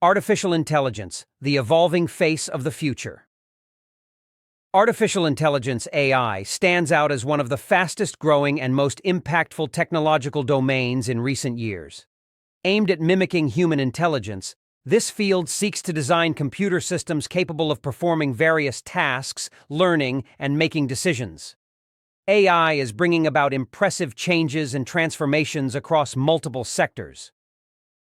Artificial intelligence, the evolving face of the future. Artificial intelligence, AI, stands out as one of the fastest-growing and most impactful technological domains in recent years. Aimed at mimicking human intelligence, this field seeks to design computer systems capable of performing various tasks, learning, and making decisions. AI is bringing about impressive changes and transformations across multiple sectors.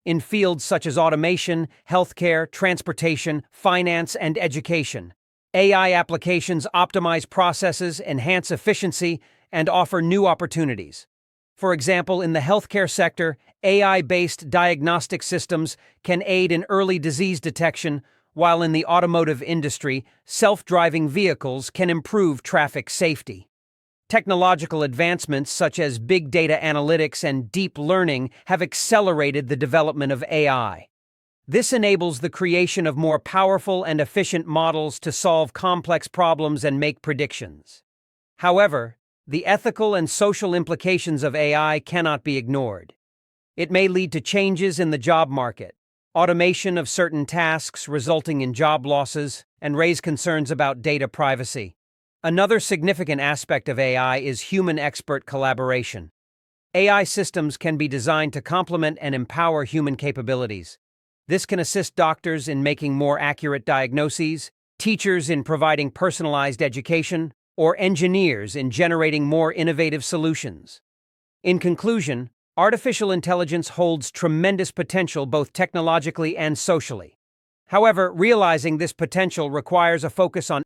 In fields such as automation, healthcare, transportation, finance, and education, AI applications optimize processes, enhance efficiency, and offer new opportunities. For example, in the healthcare sector, AI-based diagnostic systems can aid in early disease detection, while in the automotive industry, self-driving vehicles can improve traffic safety. Technological advancements such as big data analytics and deep learning have accelerated the development of AI. This enables the creation of more powerful and efficient models to solve complex problems and make predictions. However, the ethical and social implications of AI cannot be ignored. It may lead to changes in the job market, automation of certain tasks resulting in job losses, and raise concerns about data privacy. Another significant aspect of AI is human-expert collaboration. AI systems can be designed to complement and empower human capabilities. This can assist doctors in making more accurate diagnoses, teachers in providing personalized education, or engineers in generating more innovative solutions. In conclusion, artificial intelligence holds tremendous potential both technologically and socially. However, realizing this potential requires a focus on